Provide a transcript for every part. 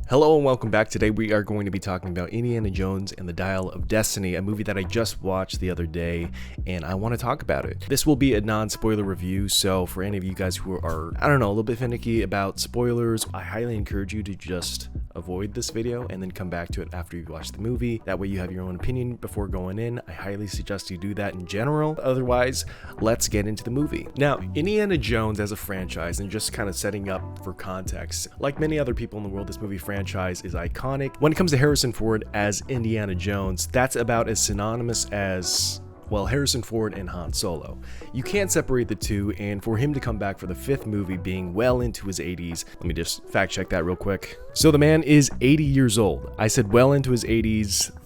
Hello and welcome back. Today we are going to be talking about Indiana Jones and the Dial of Destiny, a movie that I just watched the other day, and I want to talk about it. This will be a non-spoiler review, so for any of you guys who are, a little bit finicky about spoilers, I highly encourage you to just avoid this video and then come back to it after you watch the movie. That way you have your own opinion before going in. I highly suggest you do that in general. Otherwise, let's get into the movie. Now, Indiana Jones as a franchise, and just kind of setting up for context, like many other people in the world, this movie franchise is iconic. When it comes to Harrison Ford as Indiana Jones, that's about as synonymous as, well, Harrison Ford and Han Solo. You can't separate the two, and for him to come back for the fifth movie being well into his 80s, let me just fact check that real quick. So the man is 80 years old. I said well into his 80s.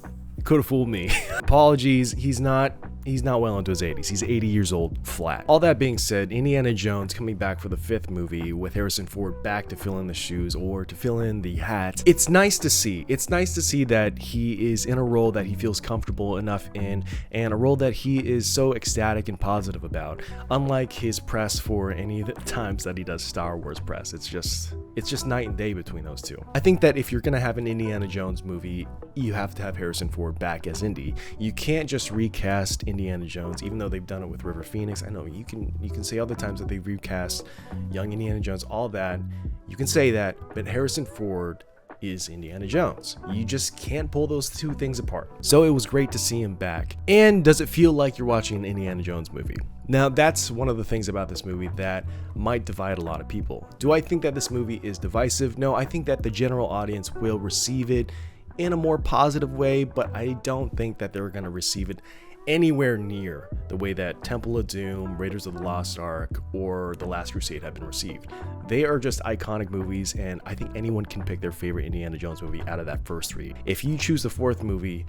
Could have fooled me. Apologies, he's not well into his 80s. He's 80 years old flat. All that being said, Indiana Jones coming back for the fifth movie with Harrison Ford back to fill in the shoes or to fill in the hat. It's nice to see. It's nice to see that he is in a role that he feels comfortable enough in, and a role that he is so ecstatic and positive about. Unlike his press for any of the times that he does Star Wars press. It's just night and day between those two. I think that if you're gonna have an Indiana Jones movie, you have to have Harrison Ford back as Indy. You can't just recast Indiana Jones, even though they've done it with River Phoenix. I know you can say other times that they've recast young Indiana Jones, all that. You can say that, but Harrison Ford is Indiana Jones. You just can't pull those two things apart. So it was great to see him back. And does it feel like you're watching an Indiana Jones movie? Now, that's one of the things about this movie that might divide a lot of people. Do I think that this movie is divisive? No, I think that the general audience will receive it in a more positive way, but I don't think that they're going to receive it anywhere near the way that Temple of Doom, Raiders of the Lost Ark, or The Last Crusade have been received. They are just iconic movies, and I think anyone can pick their favorite Indiana Jones movie out of that first three. If you choose the fourth movie,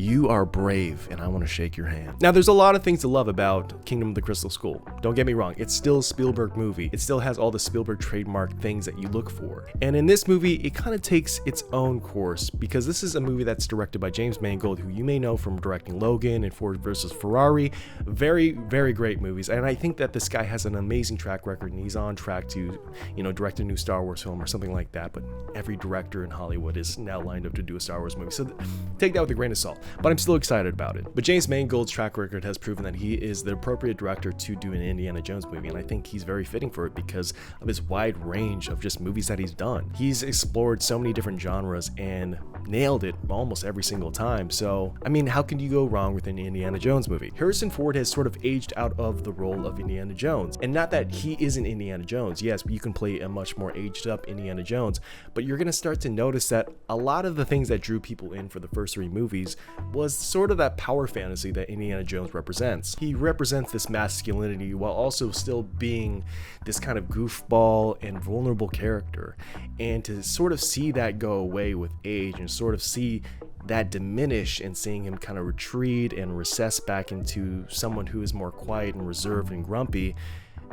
you are brave, and I want to shake your hand. Now, there's a lot of things to love about Kingdom of the Crystal Skull. Don't get me wrong, it's still a Spielberg movie. It still has all the Spielberg trademark things that you look for. And in this movie, it kind of takes its own course, because this is a movie that's directed by James Mangold, who you may know from directing Logan and Ford vs. Ferrari. Very, very great movies. And I think that this guy has an amazing track record, and he's on track to, direct a new Star Wars film or something like that. But every director in Hollywood is now lined up to do a Star Wars movie. So take that with a grain of salt. But I'm still excited about it. But James Mangold's track record has proven that he is the appropriate director to do an Indiana Jones movie, and I think he's very fitting for it because of his wide range of just movies that he's done. He's explored so many different genres and nailed it almost every single time. So, how can you go wrong with an Indiana Jones movie? Harrison Ford has sort of aged out of the role of Indiana Jones. And not that he isn't Indiana Jones. Yes, you can play a much more aged up Indiana Jones, but you're going to start to notice that a lot of the things that drew people in for the first three movies was sort of that power fantasy that Indiana Jones represents. He represents this masculinity while also still being this kind of goofball and vulnerable character. And to sort of see that go away with age and sort of see that diminish and seeing him kind of retreat and recess back into someone who is more quiet and reserved and grumpy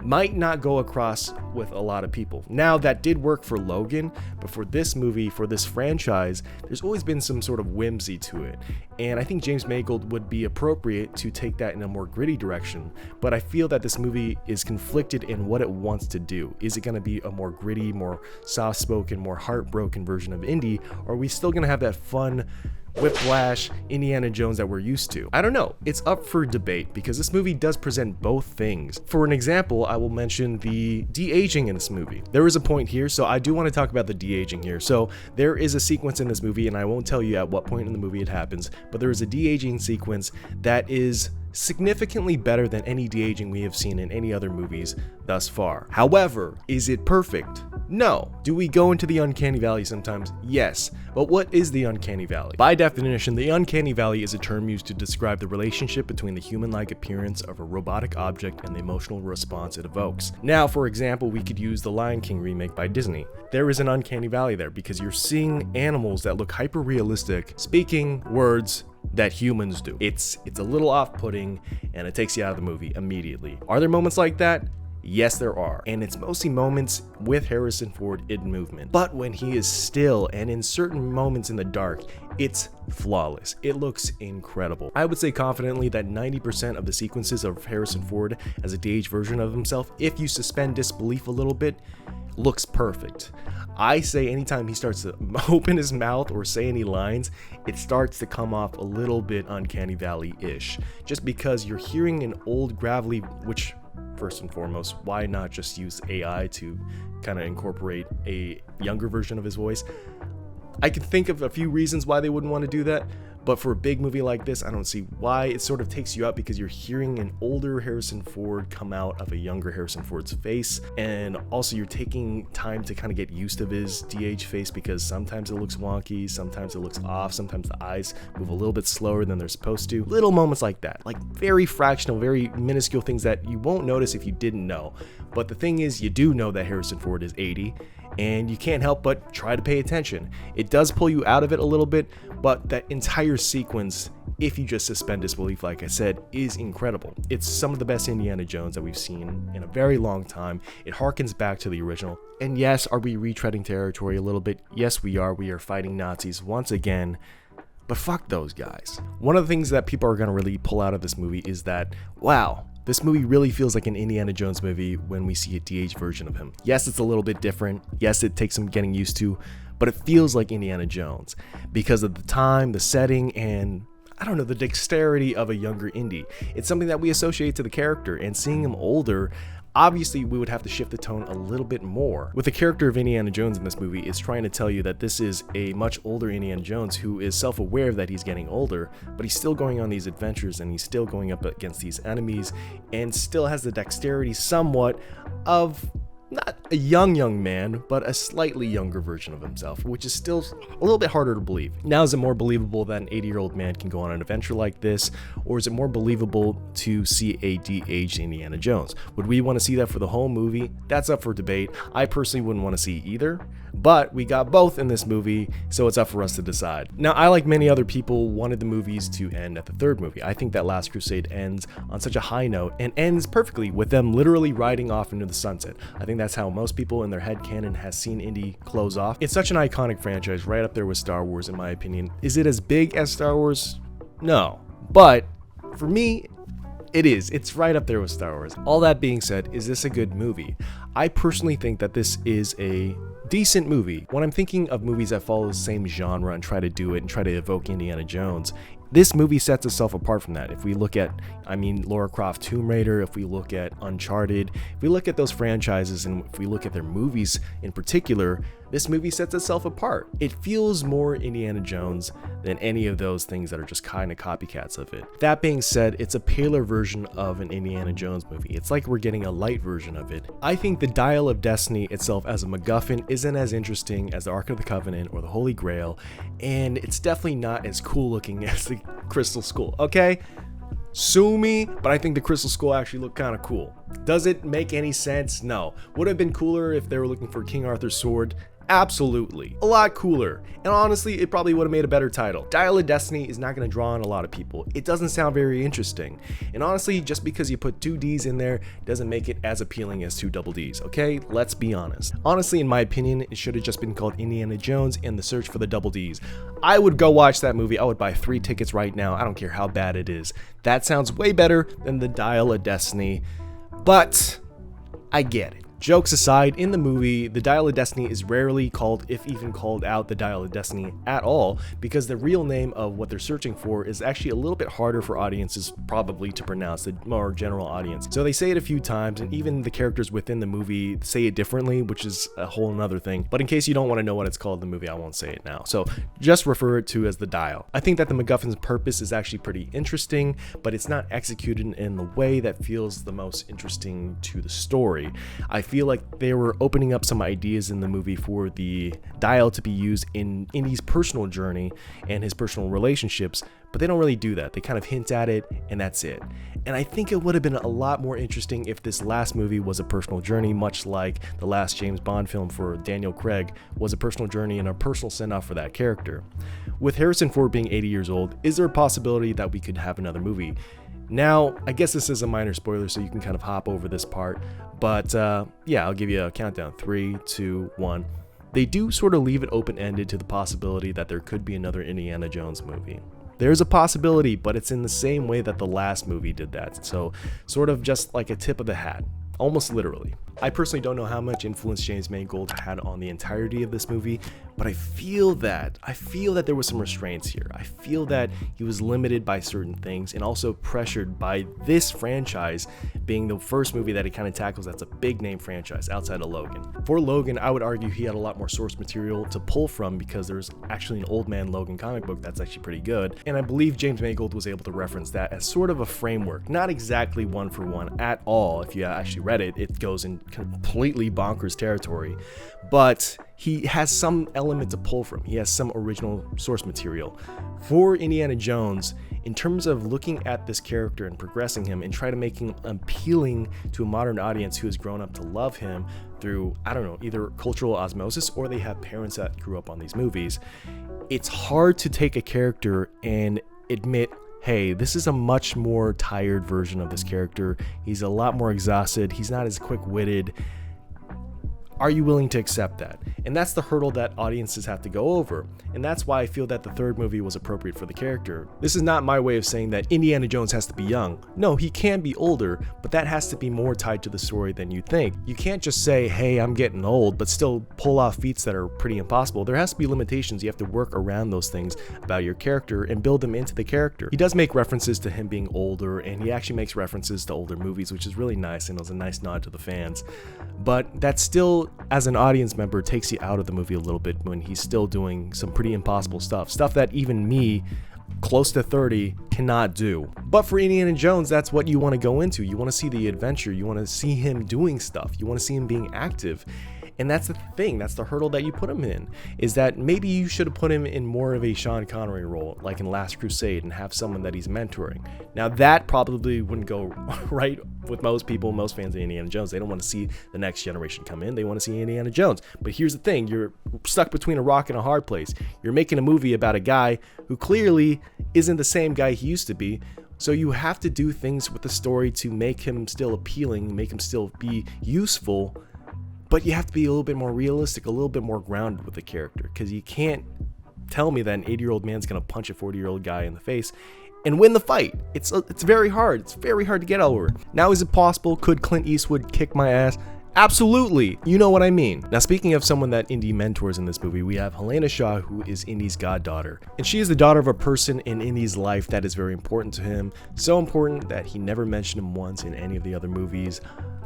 might not go across with a lot of people. Now, that did work for Logan, but for this movie, for this franchise, there's always been some sort of whimsy to it. And I think James Mangold would be appropriate to take that in a more gritty direction, but I feel that this movie is conflicted in what it wants to do. Is it going to be a more gritty, more soft-spoken, more heartbroken version of Indy, or are we still going to have that fun whiplash Indiana Jones that we're used to? I don't know. It's up for debate because this movie does present both things. For an example, I will mention the de-aging in this movie. There is a point here, so I do want to talk about the de-aging here. So there is a sequence in this movie, and I won't tell you at what point in the movie it happens, but there is a de-aging sequence that is significantly better than any de-aging we have seen in any other movies thus far. However, is it perfect? No. Do we go into the uncanny valley sometimes? Yes. But what is the uncanny valley? By definition, the uncanny valley is a term used to describe the relationship between the human-like appearance of a robotic object and the emotional response it evokes. Now, for example, we could use the Lion King remake by Disney. There is an uncanny valley there because you're seeing animals that look hyper-realistic, speaking words that humans do. It's a little off-putting, and it takes you out of the movie immediately. Are there moments like that? Yes, there are, and it's mostly moments with Harrison Ford in movement. But when he is still and in certain moments in the dark, it's flawless. It looks incredible. I would say confidently that 90% of the sequences of Harrison Ford as a de-aged version of himself, if you suspend disbelief a little bit, looks perfect. I say anytime he starts to open his mouth or say any lines, it starts to come off a little bit Uncanny Valley-ish, just because you're hearing an old gravelly, which first and foremost, why not just use AI to kind of incorporate a younger version of his voice? I can think of a few reasons why they wouldn't want to do that, but for a big movie like this, I don't see why. It sort of takes you out because you're hearing an older Harrison Ford come out of a younger Harrison Ford's face, and also you're taking time to kind of get used to his de-aged face because sometimes it looks wonky, sometimes it looks off, sometimes the eyes move a little bit slower than they're supposed to. Little moments like that, like very fractional, very minuscule things that you won't notice if you didn't know. But the thing is, you do know that Harrison Ford is 80, and you can't help but try to pay attention. It does pull you out of it a little bit, but that entire sequence, if you just suspend disbelief, like I said, is incredible. It's some of the best Indiana Jones that we've seen in a very long time. It harkens back to the original. And yes, are we retreading territory a little bit? Yes, we are. We are fighting Nazis once again. But fuck those guys. One of the things that people are going to really pull out of this movie is that, wow, this movie really feels like an Indiana Jones movie when we see a de-aged version of him. Yes, it's a little bit different. Yes, it takes some getting used to, but it feels like Indiana Jones because of the time, the setting, and I don't know, the dexterity of a younger Indy. It's something that we associate to the character, and seeing him older, obviously we would have to shift the tone a little bit more. With the character of Indiana Jones in this movie, it's trying to tell you that this is a much older Indiana Jones who is self-aware that he's getting older, but he's still going on these adventures and he's still going up against these enemies and still has the dexterity somewhat of not a young man, but a slightly younger version of himself, which is still a little bit harder to believe. Now, is it more believable that an 80-year-old man can go on an adventure like this, or is it more believable to see a de-aged Indiana Jones? Would we want to see that for the whole movie? That's up for debate. I personally wouldn't want to see either, but we got both in this movie, so it's up for us to decide. Now, I, like many other people, wanted the movies to end at the third movie. I think that Last Crusade ends on such a high note and ends perfectly with them literally riding off into the sunset. I think that's how most people in their headcanon has seen Indy close off. It's such an iconic franchise, right up there with Star Wars in my opinion. Is it as big as Star Wars? No. But for me, it is. It's right up there with Star Wars. All that being said, is this a good movie? I personally think that this is a decent movie. When I'm thinking of movies that follow the same genre and try to do it and try to evoke Indiana Jones, this movie sets itself apart from that. If we look at, Lara Croft Tomb Raider, if we look at Uncharted, if we look at those franchises and if we look at their movies in particular, this movie sets itself apart. It feels more Indiana Jones than any of those things that are just kind of copycats of it. That being said, it's a paler version of an Indiana Jones movie. It's like we're getting a light version of it. I think the Dial of Destiny itself as a MacGuffin isn't as interesting as the Ark of the Covenant or the Holy Grail, and it's definitely not as cool looking as the Crystal Skull, okay? Sue me, but I think the Crystal Skull actually looked kind of cool. Does it make any sense? No. Would it have been cooler if they were looking for King Arthur's sword? Absolutely. A lot cooler. And honestly, it probably would have made a better title. Dial of Destiny is not going to draw on a lot of people. It doesn't sound very interesting. And honestly, just because you put two D's in there doesn't make it as appealing as two double D's, okay? Let's be honest. Honestly, in my opinion, it should have just been called Indiana Jones and the Search for the Double D's. I would go watch that movie. I would buy 3 tickets right now. I don't care how bad it is. That sounds way better than the Dial of Destiny. But I get it. Jokes aside, in the movie, the Dial of Destiny is rarely called, if even called out, the Dial of Destiny at all, because the real name of what they're searching for is actually a little bit harder for audiences probably to pronounce, the more general audience. So they say it a few times, and even the characters within the movie say it differently, which is a whole nother thing. But in case you don't want to know what it's called in the movie, I won't say it now. So just refer it to as the Dial. I think that the MacGuffin's purpose is actually pretty interesting, but it's not executed in the way that feels the most interesting to the story. I feel like they were opening up some ideas in the movie for the Dial to be used in Indy's personal journey and his personal relationships, but they don't really do that. They kind of hint at it, and that's it. And I think it would have been a lot more interesting if this last movie was a personal journey, much like the last James Bond film for Daniel Craig was a personal journey and a personal send-off for that character. With Harrison Ford being 80 years old, is there a possibility that we could have another movie? Now, I guess this is a minor spoiler, so you can kind of hop over this part, but yeah, I'll give you a countdown. 3, 2, 1. They do sort of leave it open-ended to the possibility that there could be another Indiana Jones movie. There's a possibility, but it's in the same way that the last movie did that, so sort of just like a tip of the hat. Almost literally. I personally don't know how much influence James Mangold had on the entirety of this movie, but I feel that there was some restraints here. I feel that he was limited by certain things and also pressured by this franchise being the first movie that he kind of tackles that's a big name franchise outside of Logan. For Logan, I would argue he had a lot more source material to pull from because there's actually an Old Man Logan comic book that's actually pretty good, and I believe James Mangold was able to reference that as sort of a framework, not exactly one for one at all. If you actually read it, it goes in completely bonkers territory, but he has some element to pull from. He has some original source material. For Indiana Jones, in terms of looking at this character and progressing him and try to make him appealing to a modern audience who has grown up to love him through, I don't know, either cultural osmosis or they have parents that grew up on these movies, it's hard to take a character and admit, hey, this is a much more tired version of this character. He's a lot more exhausted. He's not as quick-witted. Are you willing to accept that? And that's the hurdle that audiences have to go over. And that's why I feel that the third movie was appropriate for the character. This is not my way of saying that Indiana Jones has to be young. No, he can be older, but that has to be more tied to the story than you think. You can't just say, hey, I'm getting old, but still pull off feats that are pretty impossible. There has to be limitations. You have to work around those things about your character and build them into the character. He does make references to him being older, and he actually makes references to older movies, which is really nice, and it was a nice nod to the fans. But that still, as an audience member, takes you out of the movie a little bit when he's still doing some pretty impossible stuff that even me, close to 30, cannot do. But for Indiana Jones, that's what you want to go into. You want to see the adventure. You want to see him doing stuff. You want to see him being active. And that's the thing, that's the hurdle that you put him in, is that maybe you should have put him in more of a Sean Connery role, like in Last Crusade, and have someone that he's mentoring. Now that probably wouldn't go right with most people, most fans of Indiana Jones. They don't want to see the next generation come in, they want to see Indiana Jones. But here's the thing, you're stuck between a rock and a hard place. You're making a movie about a guy who clearly isn't the same guy he used to be, so you have to do things with the story to make him still appealing, make him still be useful. But you have to be a little bit more realistic, a little bit more grounded with the character, because you can't tell me that an 80-year-old man's going to punch a 40-year-old guy in the face and win the fight. It's very hard. It's very hard to get over. Now, is it possible? Could Clint Eastwood kick my ass? Absolutely. You know what I mean. Now, speaking of someone that Indy mentors in this movie, we have Helena Shaw, who is Indy's goddaughter. And she is the daughter of a person in Indy's life that is very important to him. So important that he never mentioned him once in any of the other movies.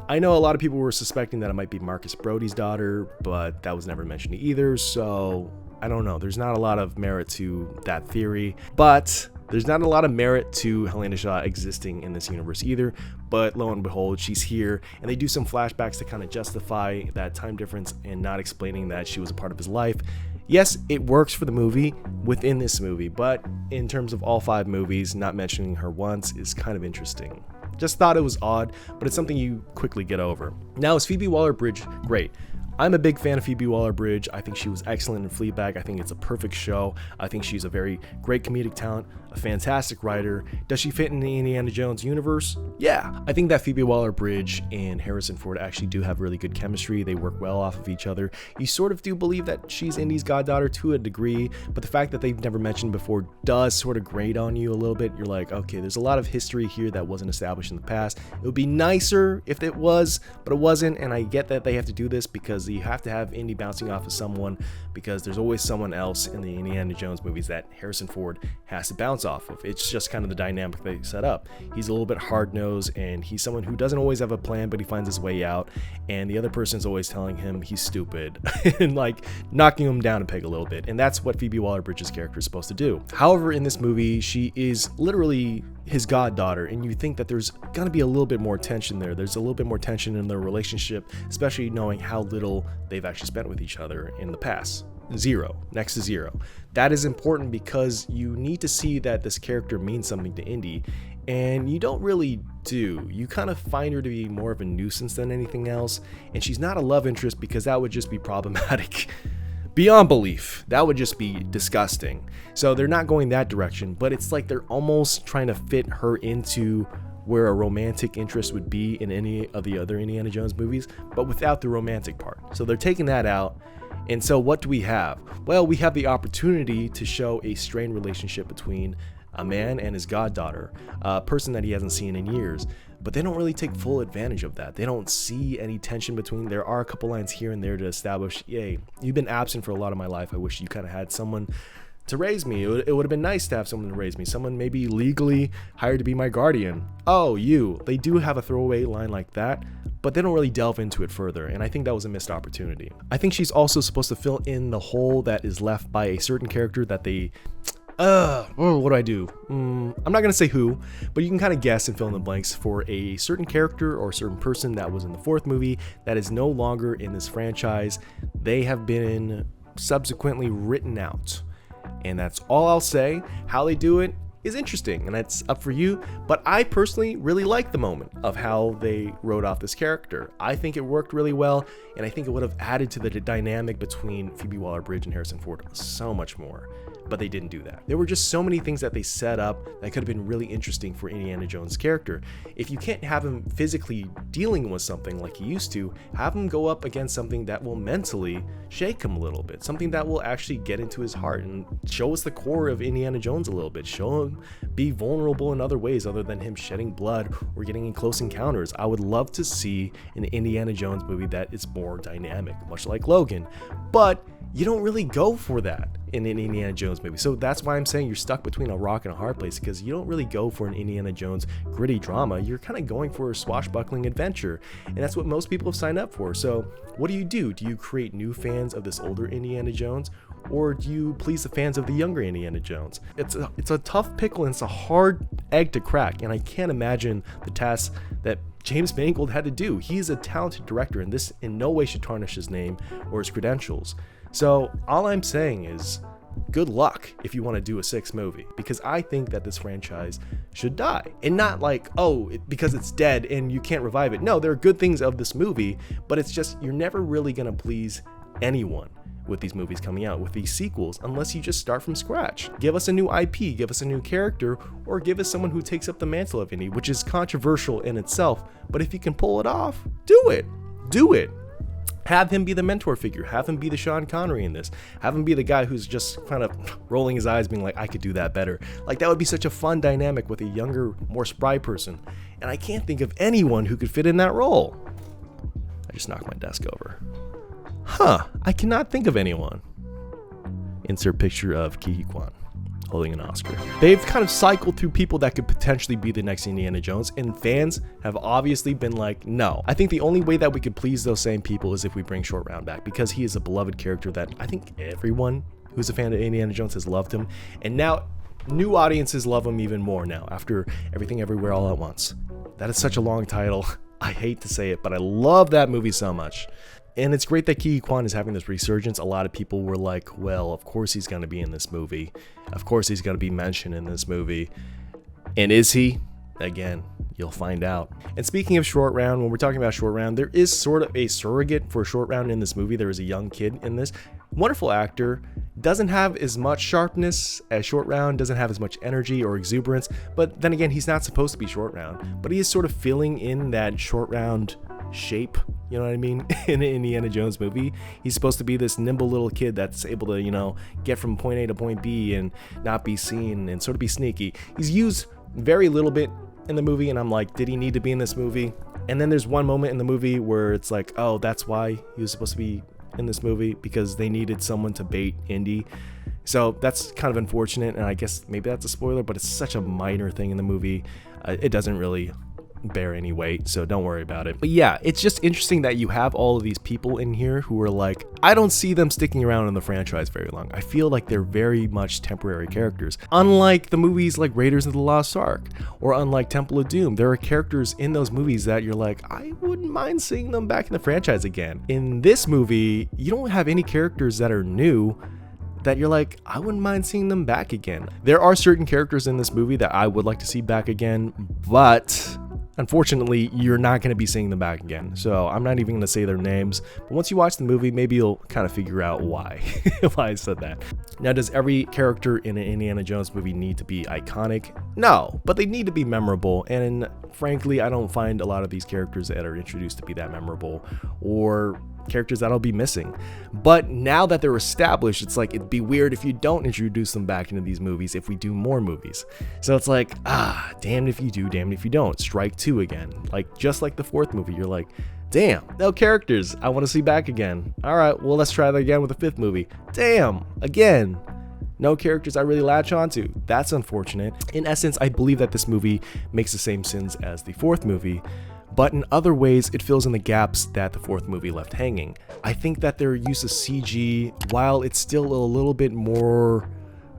I know a lot of people were suspecting that it might be Marcus Brody's daughter, but that was never mentioned either, so I don't know. There's not a lot of merit to that theory, but there's not a lot of merit to Helena Shaw existing in this universe either. But lo and behold, she's here, and they do some flashbacks to kind of justify that time difference and not explaining that she was a part of his life. Yes, it works for the movie within this movie, but in terms of all 5 movies, not mentioning her once is kind of interesting. Just thought it was odd, but it's something you quickly get over. Now, is Phoebe Waller-Bridge great? I'm a big fan of Phoebe Waller-Bridge. I think she was excellent in Fleabag. I think it's a perfect show. I think she's a very great comedic talent, a fantastic writer. Does she fit in the Indiana Jones universe? Yeah. I think that Phoebe Waller-Bridge and Harrison Ford actually do have really good chemistry. They work well off of each other. You sort of do believe that she's Indy's goddaughter to a degree, but the fact that they've never mentioned before does sort of grate on you a little bit. You're like, okay, there's a lot of history here that wasn't established in the past. It would be nicer if it was, but it wasn't, and I get that they have to do this because you have to have Indy bouncing off of someone, because there's always someone else in the Indiana Jones movies that Harrison Ford has to bounce off of. It's just kind of the dynamic they set up. He's a little bit hard-nosed, and he's someone who doesn't always have a plan, but he finds his way out, and the other person's always telling him he's stupid and like knocking him down a peg a little bit, and that's what Phoebe Waller-Bridge's character is supposed to do. However, in this movie, she is literally his goddaughter, and you think that there's gonna be a little bit more tension there. There's a little bit more tension in their relationship, especially knowing how little they've actually spent with each other in the past. 0, next to 0. That is important because you need to see that this character means something to Indy, and you don't really do. You kind of find her to be more of a nuisance than anything else, and she's not a love interest because that would just be problematic. beyond belief. That would just be disgusting. So they're not going that direction, but it's like they're almost trying to fit her into where a romantic interest would be in any of the other Indiana Jones movies, but without the romantic part. So they're taking that out. And so what do we have? Well, we have the opportunity to show a strained relationship between a man and his goddaughter, a person that he hasn't seen in years. But they don't really take full advantage of that. They don't see any tension between. There are a couple lines here and there to establish, yay, you've been absent for a lot of my life. I wish you kind of had someone to raise me. It would have been nice to have someone to raise me. Someone maybe legally hired to be my guardian. Oh, you. They do have a throwaway line like that, but they don't really delve into it further. And I think that was a missed opportunity. I think she's also supposed to fill in the hole that is left by a certain character that they... what do I do? I'm not going to say who, but you can kind of guess and fill in the blanks for a certain character or a certain person that was in the fourth movie that is no longer in this franchise. They have been subsequently written out. And that's all I'll say. How they do it is interesting, and that's up for you. But I personally really like the moment of how they wrote off this character. I think it worked really well, and I think it would have added to the dynamic between Phoebe Waller-Bridge and Harrison Ford so much more. But they didn't do that. There were just so many things that they set up that could have been really interesting for Indiana Jones' character. If you can't have him physically dealing with something like he used to, have him go up against something that will mentally shake him a little bit, something that will actually get into his heart and show us the core of Indiana Jones a little bit, show him be vulnerable in other ways other than him shedding blood or getting in close encounters. I would love to see an Indiana Jones movie that is more dynamic, much like Logan, but you don't really go for that in an Indiana Jones movie. So that's why I'm saying you're stuck between a rock and a hard place, because you don't really go for an Indiana Jones gritty drama. You're kind of going for a swashbuckling adventure, and that's what most people have signed up for. So what do? Do you create new fans of this older Indiana Jones, or do you please the fans of the younger Indiana Jones? It's a tough pickle, and it's a hard egg to crack, and I can't imagine the task that James Mangold had to do. He's a talented director, and this in no way should tarnish his name or his credentials. So all I'm saying is good luck if you want to do a sixth movie, because I think that this franchise should die. And not like, because it's dead and you can't revive it. No, there are good things of this movie, but it's just you're never really going to please anyone with these movies coming out, with these sequels, unless you just start from scratch. Give us a new IP, give us a new character, or give us someone who takes up the mantle of Indy, which is controversial in itself. But if you can pull it off, do it. Do it. Have him be the mentor figure. Have him be the Sean Connery in this. Have him be the guy who's just kind of rolling his eyes being like, I could do that better. Like, that would be such a fun dynamic with a younger, more spry person. And I can't think of anyone who could fit in that role. I just knocked my desk over. I cannot think of anyone. Insert picture of Ke Huy Quan holding an Oscar. They've kind of cycled through people that could potentially be the next Indiana Jones, and fans have obviously been like, no. I think the only way that we could please those same people is if we bring Short Round back, because he is a beloved character that I think everyone who's a fan of Indiana Jones has loved him, and now new audiences love him even more now after Everything Everywhere All at Once. That is such a long title. I hate to say it, but I love that movie so much. And it's great that Ke Huy Quan is having this resurgence. A lot of people were like, well, of course he's going to be in this movie. Of course he's going to be mentioned in this movie. And is he? Again, you'll find out. And speaking of Short Round, when we're talking about Short Round, there is sort of a surrogate for Short Round in this movie. There is a young kid in this. Wonderful actor. Doesn't have as much sharpness as Short Round. Doesn't have as much energy or exuberance. But then again, he's not supposed to be Short Round. But he is sort of filling in that Short Round shape, you know what I mean, in an Indiana Jones movie. He's supposed to be this nimble little kid that's able to, get from point A to point B and not be seen and sort of be sneaky. He's used very little bit in the movie, and I'm like, did he need to be in this movie? And then there's one moment in the movie where it's like, oh, that's why he was supposed to be in this movie, because they needed someone to bait Indy. So that's kind of unfortunate, and I guess maybe that's a spoiler, but it's such a minor thing in the movie. It doesn't really bear any weight, so don't worry about it. But yeah, it's just interesting that you have all of these people in here who are like, I don't see them sticking around in the franchise very long. I feel like they're very much temporary characters. Unlike the movies like Raiders of the Lost Ark or unlike Temple of Doom, there are characters in those movies that you're like, I wouldn't mind seeing them back in the franchise again. In this movie, you don't have any characters that are new that you're like, I wouldn't mind seeing them back again. There are certain characters in this movie that I would like to see back again, but unfortunately, you're not going to be seeing them back again. So I'm not even going to say their names. But once you watch the movie, maybe you'll kind of figure out why, why I said that. Now, does every character in an Indiana Jones movie need to be iconic? No, but they need to be memorable. And frankly, I don't find a lot of these characters that are introduced to be that memorable, or characters that I'll be missing. But now that they're established, it's like it'd be weird if you don't introduce them back into these movies if we do more movies. So it's like, damned if you do, damned if you don't. Strike two again. Like, just like the fourth movie, you're like, damn, no characters I want to see back again. All right, well, let's try that again with the fifth movie. Damn, again, no characters I really latch onto. That's unfortunate. In essence, I believe that this movie makes the same sins as the fourth movie, but in other ways, it fills in the gaps that the fourth movie left hanging. I think that their use of CG, while it's still a little bit more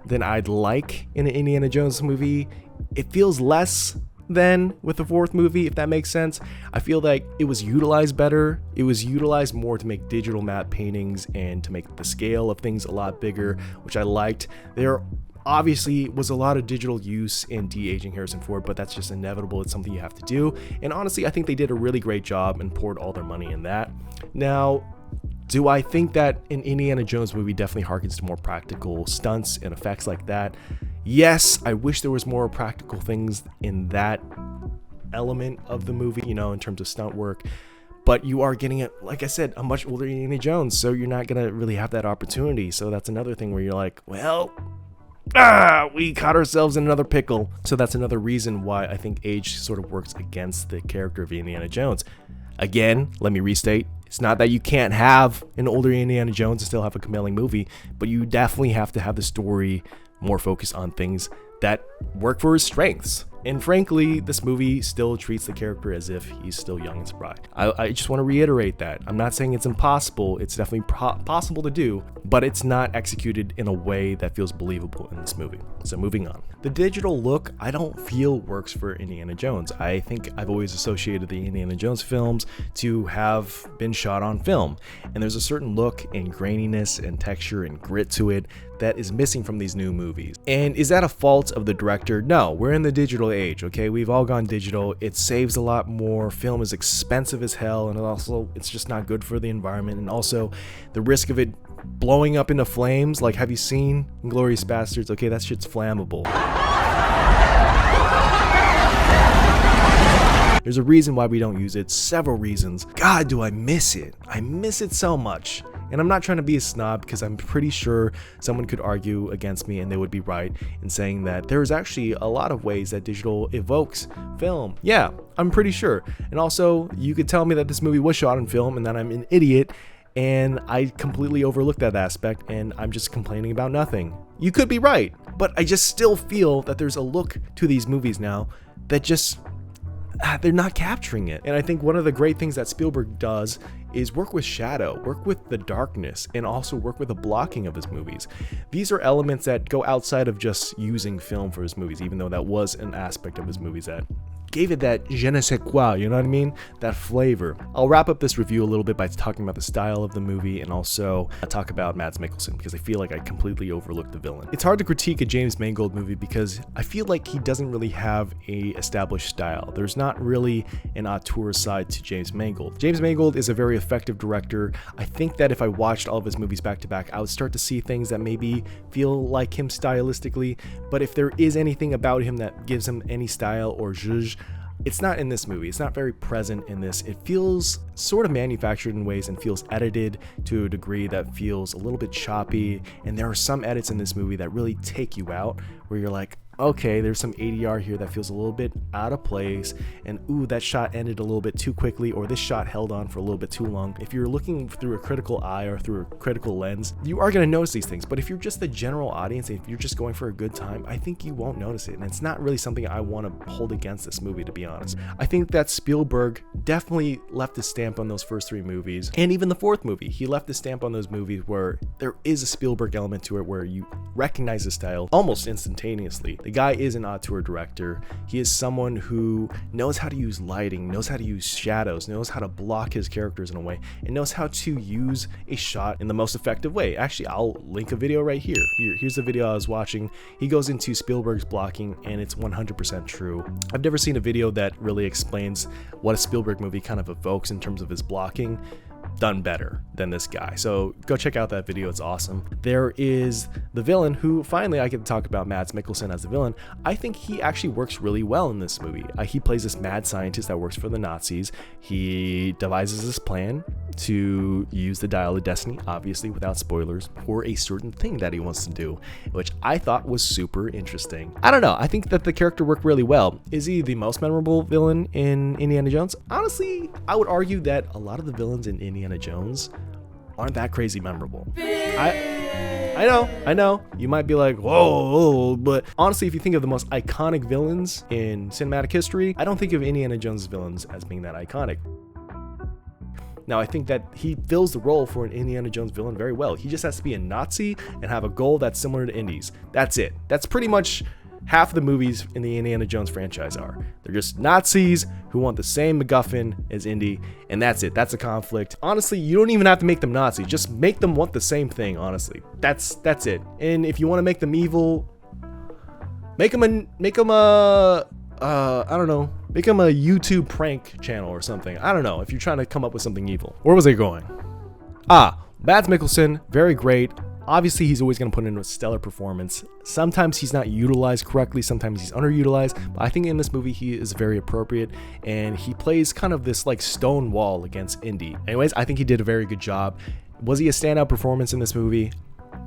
than I'd like in an Indiana Jones movie, it feels less than with the fourth movie, if that makes sense. I feel like it was utilized better. It was utilized more to make digital matte paintings and to make the scale of things a lot bigger, which I liked. There obviously was a lot of digital use in de-aging Harrison Ford, but that's just inevitable. It's something you have to do. And honestly, I think they did a really great job and poured all their money in that. Now, do I think that an Indiana Jones movie definitely harkens to more practical stunts and effects like that? Yes, I wish there was more practical things in that element of the movie, you know, in terms of stunt work. But you are getting it, like I said, a much older Indiana Jones, so you're not going to really have that opportunity. So that's another thing where you're like, well, we caught ourselves in another pickle. So that's another reason why I think age sort of works against the character of Indiana Jones. Again, let me restate, it's not that you can't have an older Indiana Jones and still have a compelling movie, but you definitely have to have the story more focused on things that work for his strengths. And frankly, this movie still treats the character as if he's still young and spry. I just want to reiterate that. I'm not saying it's impossible. It's definitely possible to do, but it's not executed in a way that feels believable in this movie. So moving on. The digital look, I don't feel works for Indiana Jones. I think I've always associated the Indiana Jones films to have been shot on film. And there's a certain look and graininess and texture and grit to it that is missing from these new movies. And is that a fault of the director? No, we're in the digital age, okay? We've all gone digital. It saves a lot more. Film is expensive as hell, and also it's just not good for the environment. And also the risk of it blowing up into flames, like, have you seen Inglourious Bastards? Okay, that shit's flammable. There's a reason why we don't use it, several reasons. God, do I miss it. I miss it so much. And I'm not trying to be a snob, because I'm pretty sure someone could argue against me and they would be right in saying that there's actually a lot of ways that digital evokes film. Yeah, I'm pretty sure. And also, you could tell me that this movie was shot on film and that I'm an idiot and I completely overlooked that aspect and I'm just complaining about nothing. You could be right, but I just still feel that there's a look to these movies now that just they're not capturing it. And I think one of the great things that Spielberg does is work with shadow, work with the darkness, and also work with the blocking of his movies. These are elements that go outside of just using film for his movies, even though that was an aspect of his movies that gave it that je ne sais quoi, you know what I mean? That flavor. I'll wrap up this review a little bit by talking about the style of the movie and also talk about Mads Mikkelsen, because I feel like I completely overlooked the villain. It's hard to critique a James Mangold movie because I feel like he doesn't really have a established style. There's not really an auteur side to James Mangold. James Mangold is a very effective director. I think that if I watched all of his movies back to back, I would start to see things that maybe feel like him stylistically, but if there is anything about him that gives him any style or zhuzh, it's not in this movie. It's not very present in this. It feels sort of manufactured in ways and feels edited to a degree that feels a little bit choppy. And there are some edits in this movie that really take you out, where you're like, okay, there's some ADR here that feels a little bit out of place, and ooh, that shot ended a little bit too quickly, or this shot held on for a little bit too long. If you're looking through a critical eye or through a critical lens, you are going to notice these things. But if you're just the general audience, if you're just going for a good time, I think you won't notice it. And it's not really something I want to hold against this movie, to be honest. I think that Spielberg definitely left a stamp on those first three movies, and even the fourth movie. He left a stamp on those movies where there is a Spielberg element to it, where you recognize the style almost instantaneously. The guy is an auteur director. He is someone who knows how to use lighting, knows how to use shadows, knows how to block his characters in a way, and knows how to use a shot in the most effective way. Actually, I'll link a video right here. Here's the video I was watching. He goes into Spielberg's blocking, and it's 100% true. I've never seen a video that really explains what a Spielberg movie kind of evokes in terms of his blocking done better than this guy. So go check out that video. It's awesome. There is the villain, who finally I get to talk about, Mads Mikkelsen as the villain. I think he actually works really well in this movie. He plays this mad scientist that works for the Nazis. He devises this plan to use the Dial of Destiny, obviously without spoilers, for a certain thing that he wants to do, which I thought was super interesting. I don't know. I think that the character worked really well. Is he the most memorable villain in Indiana Jones? Honestly, I would argue that a lot of the villains in Indiana Jones aren't that crazy memorable. I know. You might be like, whoa, but honestly, if you think of the most iconic villains in cinematic history, I don't think of Indiana Jones' villains as being that iconic. Now, I think that he fills the role for an Indiana Jones villain very well. He just has to be a Nazi and have a goal that's similar to Indy's. That's it. That's pretty much half of the movies in the Indiana Jones franchise are. They're just Nazis who want the same MacGuffin as Indy, and that's it. That's a conflict. Honestly, you don't even have to make them Nazi. Just make them want the same thing, honestly. That's it. And if you want to make them evil, make them a YouTube prank channel or something. I don't know, if you're trying to come up with something evil. Where was I going? Mads Mikkelsen, very great. Obviously, he's always going to put in a stellar performance. Sometimes he's not utilized correctly, sometimes he's underutilized, but I think in this movie he is very appropriate, and he plays kind of this like stone wall against Indy. Anyways, I think he did a very good job. Was he a standout performance in this movie?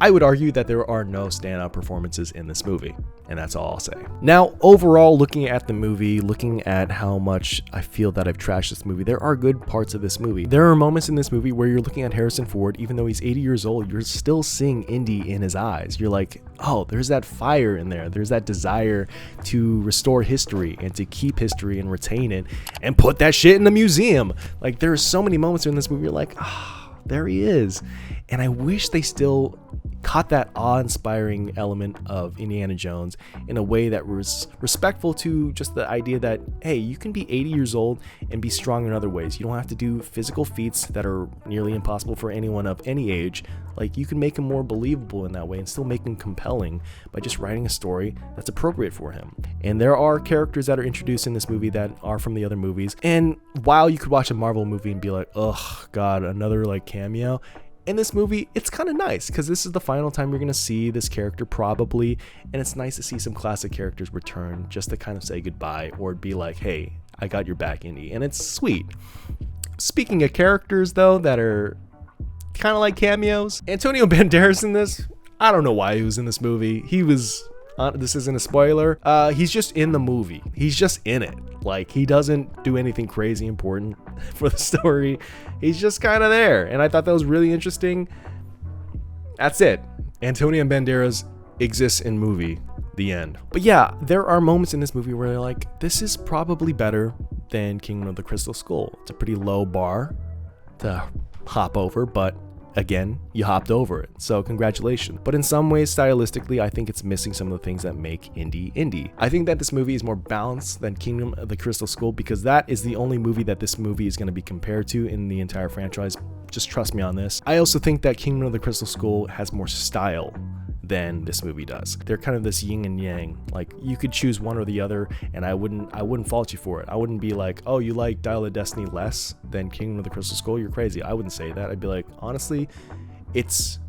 I would argue that there are no standout performances in this movie, and that's all I'll say. Now, overall, looking at the movie, looking at how much I feel that I've trashed this movie, there are good parts of this movie. There are moments in this movie where you're looking at Harrison Ford, even though he's 80 years old, you're still seeing Indy in his eyes. You're like, oh, there's that fire in there. There's that desire to restore history and to keep history and retain it and put that shit in the museum. Like, there are so many moments in this movie, you're like, there he is. And I wish they still caught that awe-inspiring element of Indiana Jones in a way that was respectful to just the idea that, hey, you can be 80 years old and be strong in other ways. You don't have to do physical feats that are nearly impossible for anyone of any age. Like, you can make him more believable in that way and still make him compelling by just writing a story that's appropriate for him. And there are characters that are introduced in this movie that are from the other movies. And while you could watch a Marvel movie and be like, oh god, another like cameo, in this movie, it's kind of nice because this is the final time you're going to see this character probably, and it's nice to see some classic characters return just to kind of say goodbye or be like, hey, I got your back, Indy, and it's sweet. Speaking of characters, though, that are kind of like cameos, Antonio Banderas in this, I don't know why he was in this movie. He was... this isn't a spoiler. He's just in the movie. He's just in it. Like, he doesn't do anything crazy important for the story. He's just kind of there. And I thought that was really interesting. That's it. Antonio Banderas exists in movie. The end. But yeah, there are moments in this movie where you're like, this is probably better than Kingdom of the Crystal Skull. It's a pretty low bar to hop over, but again, you hopped over it, so congratulations. But in some ways, stylistically, I think it's missing some of the things that make Indy. I think that this movie is more balanced than Kingdom of the Crystal Skull because that is the only movie that this movie is going to be compared to in the entire franchise. Just trust me on this. I also think that Kingdom of the Crystal Skull has more style than this movie does. They're kind of this yin and yang. Like, you could choose one or the other, and I wouldn't fault you for it. I wouldn't be like, oh, you like Dial of Destiny less than Kingdom of the Crystal Skull? You're crazy. I wouldn't say that. I'd be like, honestly, it's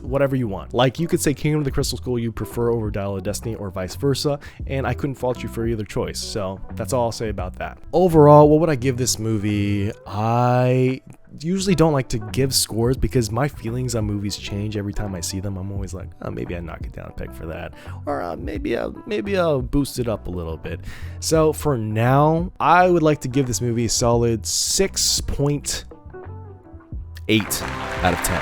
whatever you want. Like, you could say Kingdom of the Crystal Skull you prefer over Dial of Destiny or vice versa, and I couldn't fault you for either choice. So that's all I'll say about that. Overall, what would I give this movie? I usually don't like to give scores because my feelings on movies change every time I see them. I'm always like, oh, maybe I knock it down a peg for that, or maybe I'll boost it up a little bit. So for now, I would like to give this movie a solid 6.8 out of 10.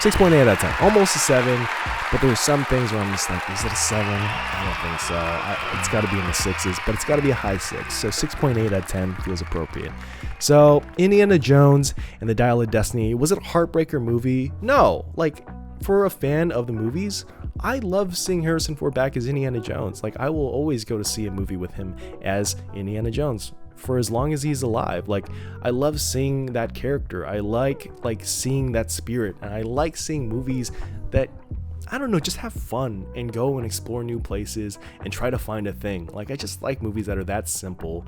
6.8 out of 10, almost a 7, but there's some things where I'm just like, is it a 7? I don't think so. It's got to be in the 6s, but it's got to be a high 6, so 6.8 out of 10 feels appropriate. So, Indiana Jones and the Dial of Destiny, was it a heartbreaker movie? No, like, for a fan of the movies, I love seeing Harrison Ford back as Indiana Jones. Like, I will always go to see a movie with him as Indiana Jones for as long as he's alive. Like, I love seeing that character. I like seeing that spirit, and I like seeing movies that, I don't know, just have fun and go and explore new places and try to find a thing. Like, I just like movies that are that simple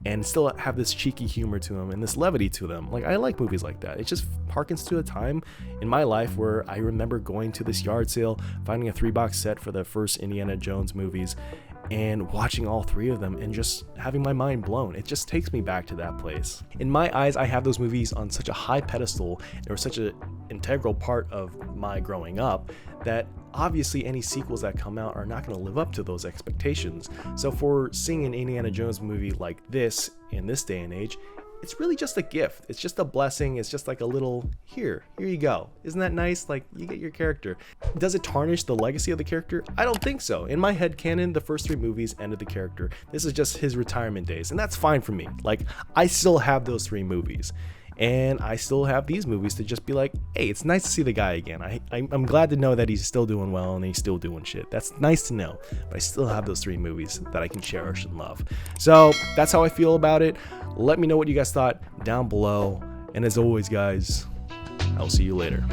and still have this cheeky humor to them and this levity to them. Like, I like movies like that. It just harkens to a time in my life where I remember going to this yard sale, finding a 3-box set for the first Indiana Jones movies, and watching all 3 of them and just having my mind blown. It just takes me back to that place. In my eyes, I have those movies on such a high pedestal. They were such an integral part of my growing up that obviously any sequels that come out are not going to live up to those expectations. So for seeing an Indiana Jones movie like this in this day and age, it's really just a gift. It's just a blessing. It's just like a little, here you go. Isn't that nice? Like, you get your character. Does it tarnish the legacy of the character? I don't think so. In my head canon, the first 3 movies ended the character. This is just his retirement days, and that's fine for me. Like, I still have those 3 movies. And I still have these movies to just be like, hey, it's nice to see the guy again. I'm glad to know that he's still doing well and he's still doing shit. That's nice to know. But I still have those 3 movies that I can cherish and love. So that's how I feel about it. Let me know what you guys thought down below. And as always, guys, I'll see you later.